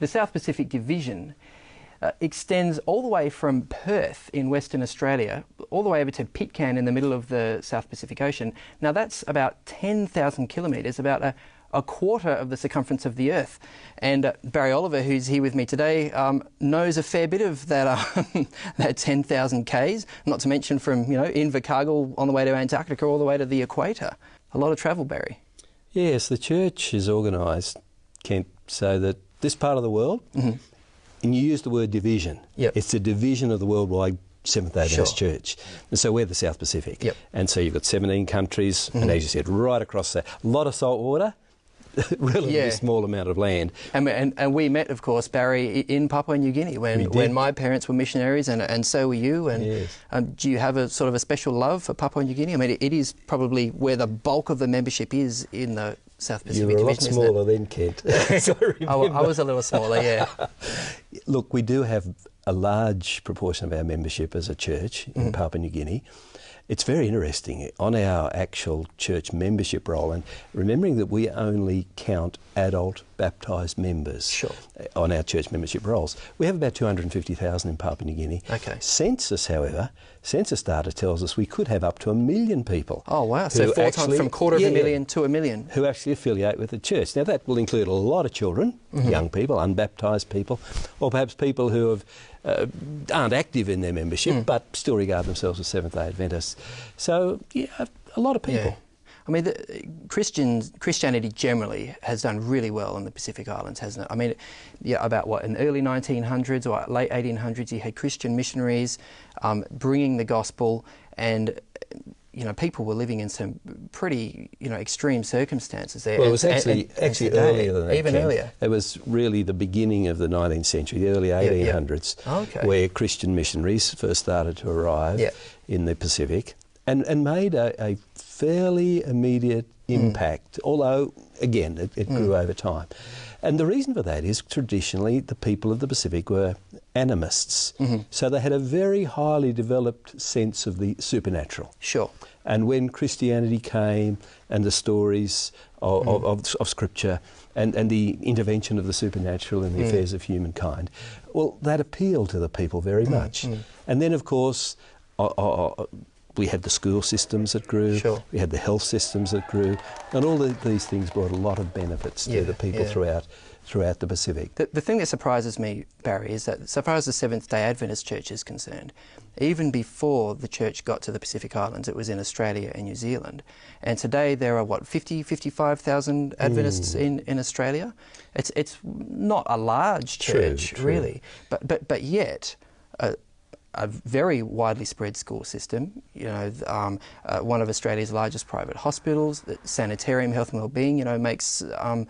The South Pacific Division extends all the way from Perth in Western Australia, all the way over to Pitcairn in the middle of the South Pacific Ocean. Now that's about 10,000 kilometres, about a quarter of the circumference of the Earth. And Barry Oliver, who's here with me today, knows a fair bit of that, that 10,000 Ks, not to mention from, Invercargill on the way to Antarctica all the way to the equator. A lot of travel, Barry. Yes, the church is organised, Kent, so that this part of the world, and you use the word division, it's a division of the worldwide Seventh-day Adventist Church. And so we're the South Pacific. And so you've got 17 countries, and as you said, right across that, a lot of salt water, relatively small amount of land. And we met, of course, Barry, in Papua New Guinea when my parents were missionaries, and so were you. And do you have a sort of a special love for Papua New Guinea? I mean, it is probably where the bulk of the membership is in the South Pacific Division. You were a lot Division, smaller then, Kent. I was a little smaller, yeah. Look, we do have a large proportion of our membership as a church in Papua New Guinea. It's very interesting on our actual church membership roll, and remembering that we only count adult baptised members on our church membership rolls. We have about 250,000 in Papua New Guinea. Census, however, census data tells us we could have up to 1 million people. Oh wow, so four times, from quarter of a million to 1 million. Who actually affiliate with the church. Now that will include a lot of children, young people, unbaptised people, or perhaps people who have aren't active in their membership but still regard themselves as Seventh-day Adventists. So, yeah, a lot of people. Yeah. I mean, Christianity generally has done really well in the Pacific Islands, hasn't it? I mean, about what, in the early 1900s or late 1800s, you had Christian missionaries bringing the gospel, and people were living in some pretty, extreme circumstances there. Well, it was actually earlier than that. Even earlier. It was really the beginning of the 19th century, the early 1800s, where Christian missionaries first started to arrive in the Pacific and made a fairly immediate impact, although, again, it grew over time. And the reason for that is traditionally the people of the Pacific were animists. So they had a very highly developed sense of the supernatural. And when Christianity came and the stories of Scripture and the intervention of the supernatural in the affairs of humankind, well, that appealed to the people very much. And then, of course, we had the school systems that grew, we had the health systems that grew, and all these things brought a lot of benefits to the people throughout the Pacific. The thing that surprises me, Barry, is that so far as the Seventh-day Adventist Church is concerned, even before the church got to the Pacific Islands, it was in Australia and New Zealand. And today there are, 55,000 Adventists in Australia? It's not a large church, really, but yet a very widely spread school system, one of Australia's largest private hospitals, the sanitarium, health and wellbeing, makes a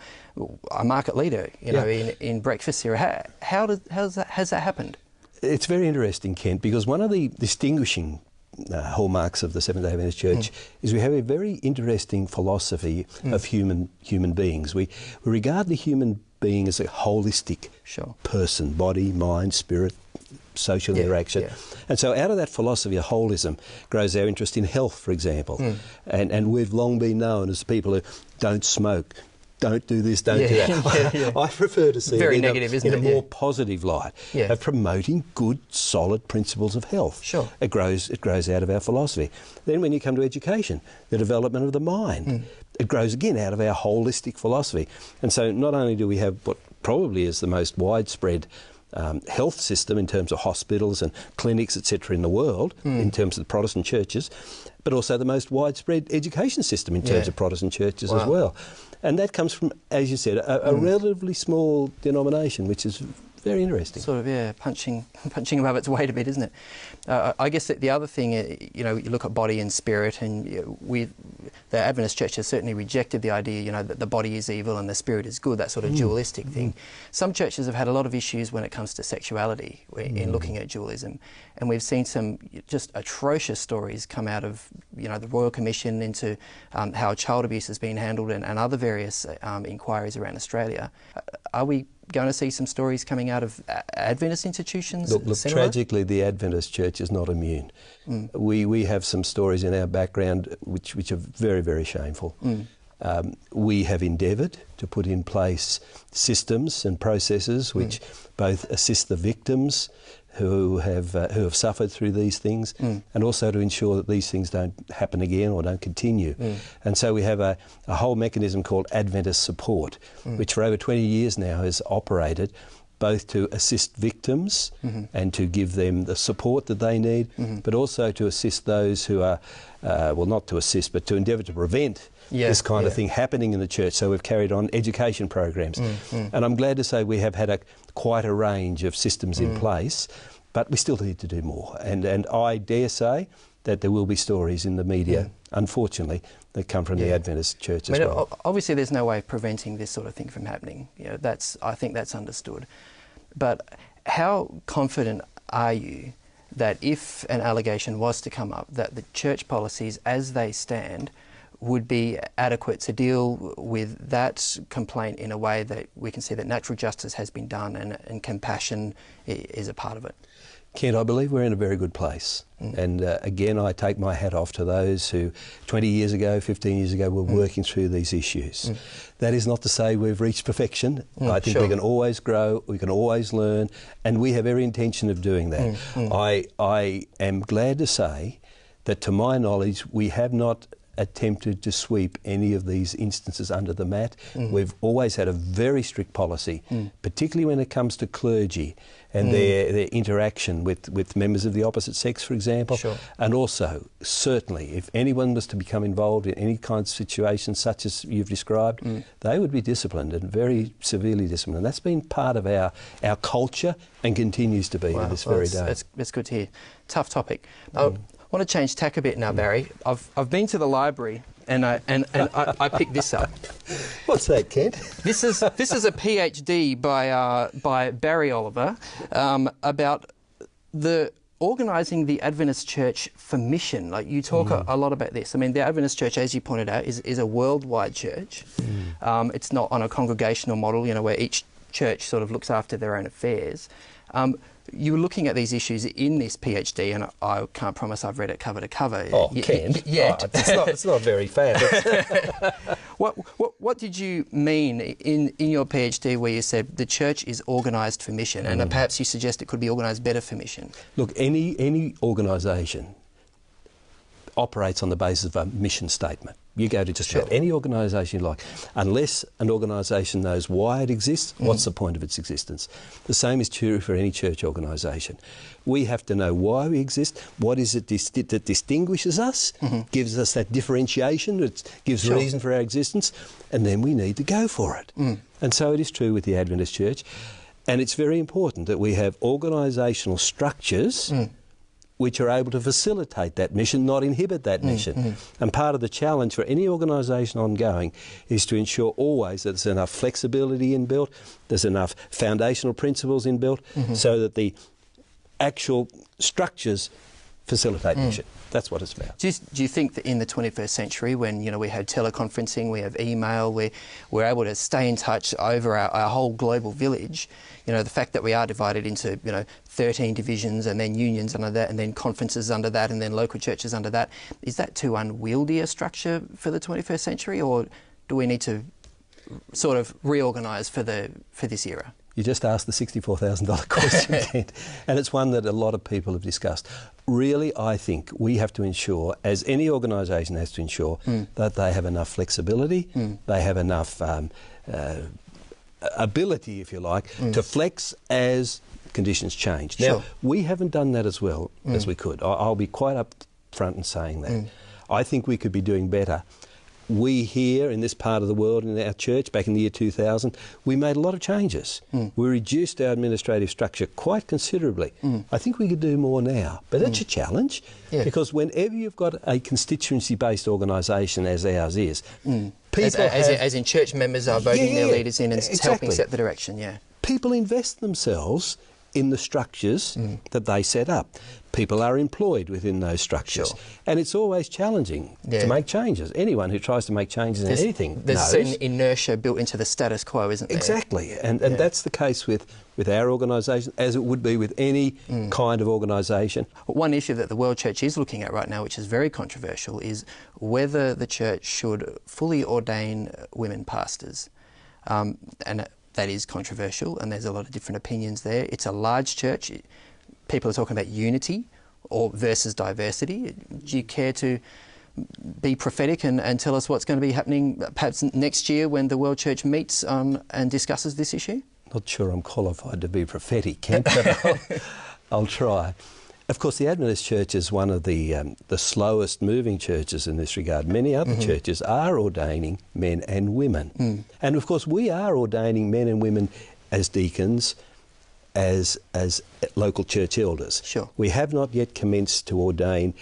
market leader, in breakfast here. Has that happened? It's very interesting, Kent, because one of the distinguishing hallmarks of the Seventh-day Adventist Church is we have a very interesting philosophy of human beings. We regard the human being as a holistic person, body, mind, spirit, social interaction. And so out of that philosophy of holism grows our interest in health, for example. And we've long been known as people who don't smoke, don't do this, don't do that. I prefer to see very it negative, in a more positive light of promoting good, solid principles of health. It grows out of our philosophy. Then when you come to education, the development of the mind, it grows again out of our holistic philosophy. And so not only do we have what probably is the most widespread health system in terms of hospitals and clinics, etc. in the world, in terms of the Protestant churches, but also the most widespread education system in terms of Protestant churches as well. And that comes from, as you said, a relatively small denomination, which is very interesting. Sort of, punching above its weight a bit, isn't it? I guess that the other thing, you look at body and spirit, and the Adventist Church has certainly rejected the idea, that the body is evil and the spirit is good, that sort of dualistic thing. Some churches have had a lot of issues when it comes to sexuality in looking at dualism, and we've seen some just atrocious stories come out of, the Royal Commission into how child abuse has been handled and other various inquiries around Australia. Are we going to see some stories coming out of Adventist institutions? Look, tragically, the Adventist Church is not immune. We have some stories in our background which are very, very shameful. We have endeavoured to put in place systems and processes which both assist the victims who have suffered through these things, and also to ensure that these things don't happen again or don't continue. And so we have a whole mechanism called Adventist support, which for over 20 years now has operated both to assist victims and to give them the support that they need, but also to assist those who are, well, not to assist, but to endeavour to prevent this kind of thing happening in the church. So we've carried on education programs. And I'm glad to say we have had quite a range of systems in place, but we still need to do more. And I dare say that there will be stories in the media, unfortunately, that come from the Adventist Church as well. Obviously there's no way of preventing this sort of thing from happening. You know, I think that's understood. But how confident are you that if an allegation was to come up, that the church policies as they stand would be adequate to deal with that complaint in a way that we can see that natural justice has been done and compassion is a part of it? Kent, I believe we're in a very good place. And again, I take my hat off to those who 20 years ago, 15 years ago were working through these issues. That is not to say we've reached perfection. I think we can always grow, we can always learn, and we have every intention of doing that. I am glad to say that to my knowledge we have not attempted to sweep any of these instances under the mat. We've always had a very strict policy, particularly when it comes to clergy and their interaction with members of the opposite sex, for example. And also, certainly, if anyone was to become involved in any kind of situation such as you've described, they would be disciplined, and very severely disciplined. And that's been part of our culture and continues to be to this very day. That's good to hear. Tough topic. I want to change tack a bit now, Barry. I've been to the library and I picked this up. What's that, Kent? This is a PhD by Barry Oliver about the organising the Adventist Church for mission. Like, you talk a lot about this. I mean, the Adventist Church, as you pointed out, is a worldwide church. It's not on a congregational model, you know, where each church sort of looks after their own affairs. You were looking at these issues in this PhD, and I can't promise I've read it cover to cover. Oh, Kent. Yet. Oh, it's not very fair. What did you mean in your PhD where you said the church is organised for mission, and perhaps you suggest it could be organised better for mission? Look, any organisation operates on the basis of a mission statement. You go to just about any organisation you like. Unless an organisation knows why it exists, what's the point of its existence? The same is true for any church organisation. We have to know why we exist, what is it that distinguishes us, gives us that differentiation, that gives reason for our existence, and then we need to go for it. And so it is true with the Adventist Church. And it's very important that we have organisational structures which are able to facilitate that mission, not inhibit that mission. And part of the challenge for any organisation ongoing is to ensure always that there's enough flexibility inbuilt, there's enough foundational principles inbuilt, so that the actual structures facilitate mission. That's what it's about. Do you think that in the 21st century, when, you know, we have teleconferencing, we have email, we're able to stay in touch over our whole global village, you know, the fact that we are divided into, you know, 13 divisions and then unions under that and then conferences under that and then local churches under that, is that too unwieldy a structure for the 21st century, or do we need to sort of reorganise for this era? You just asked the $64,000 question, Kent, and it's one that a lot of people have discussed. Really, I think we have to ensure, as any organisation has to ensure, that they have enough flexibility, they have enough ability, if you like, to flex as conditions change. Now, we haven't done that as well as we could. I'll be quite up front in saying that. I think we could be doing better. We here in this part of the world, in our church, back in the year 2000, we made a lot of changes. We reduced our administrative structure quite considerably. I think we could do more now, but it's a challenge, because whenever you've got a constituency-based organisation, as ours is, people as in church members are voting their leaders in and helping set the direction, people invest themselves in the structures that they set up. People are employed within those structures. Sure. And it's always challenging to make changes. Anyone who tries to make changes in anything There's knows. certain inertia built into the status quo, isn't there? Exactly. And that's the case with our organisation, as it would be with any kind of organisation. One issue that the World Church is looking at right now, which is very controversial, is whether the Church should fully ordain women pastors. And that is controversial, and there's a lot of different opinions there. It's a large church. People are talking about unity versus diversity. Do you care to be prophetic and tell us what's going to be happening perhaps next year when the World Church meets and discusses this issue? Not sure I'm qualified to be prophetic, Kent, but I'll try. Of course, the Adventist Church is one of the slowest moving churches in this regard. Many other churches are ordaining men and women. And of course, we are ordaining men and women as deacons, as local church elders. Sure. We have not yet commenced to ordain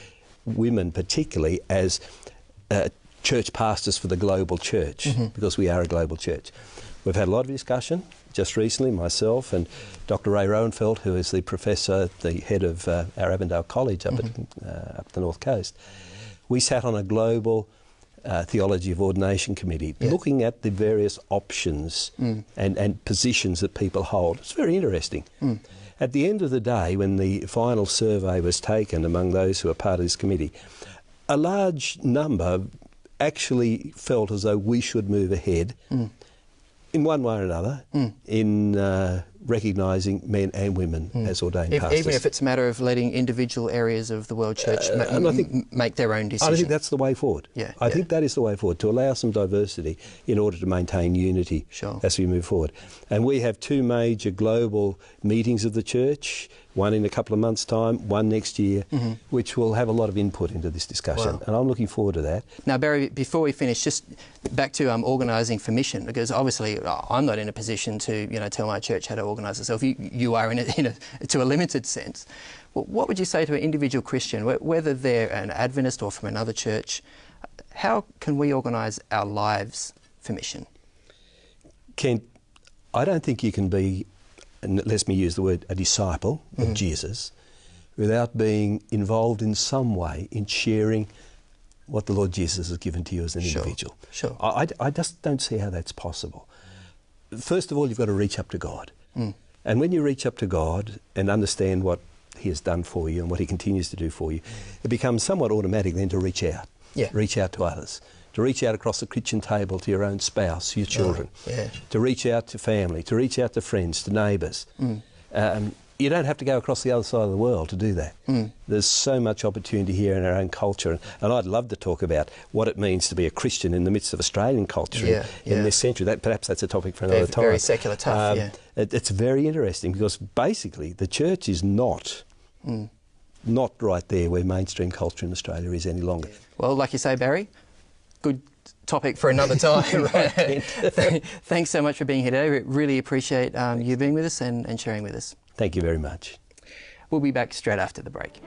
women particularly as church pastors for the global church, because we are a global church. We've had a lot of discussion just recently, myself and Dr. Ray Rowenfeld, who is the professor, the head of our Avondale College up the North Coast. We sat on a global Theology of Ordination Committee, looking at the various options and positions that people hold. It's very interesting. At the end of the day, when the final survey was taken among those who are part of this committee, a large number actually felt as though we should move ahead in one way or another in recognising men and women as ordained pastors. Even if it's a matter of letting individual areas of the World Church make their own decisions. I think that's the way forward. I think that is the way forward, to allow some diversity in order to maintain unity as we move forward. And we have two major global meetings of the church, one in a couple of months' time, one next year, which will have a lot of input into this discussion. And I'm looking forward to that. Now, Barry, before we finish, just back to organising for mission, because obviously I'm not in a position to tell my church how to organise itself. You are to a limited sense. Well, what would you say to an individual Christian, whether they're an Adventist or from another church? How can we organise our lives for mission? Kent, I don't think you can be, and let me use the word, a disciple of Jesus without being involved in some way in sharing what the Lord Jesus has given to you as an individual. Sure. I just don't see how that's possible. First of all, you've got to reach up to God. And when you reach up to God and understand what He has done for you and what He continues to do for you, it becomes somewhat automatic then to reach out. Reach out to others. To reach out across the kitchen table to your own spouse, your children. To reach out to family, to reach out to friends, to neighbours. You don't have to go across the other side of the world to do that. There's so much opportunity here in our own culture, and I'd love to talk about what it means to be a Christian in the midst of Australian culture in this century. Perhaps that's a topic for another time. Very secular tough, It's very interesting because basically the church is not right there where mainstream culture in Australia is any longer. Well, like you say, Barry, good topic for another time. Thanks so much for being here today. We really appreciate you being with us and sharing with us. Thank you very much. We'll be back straight after the break.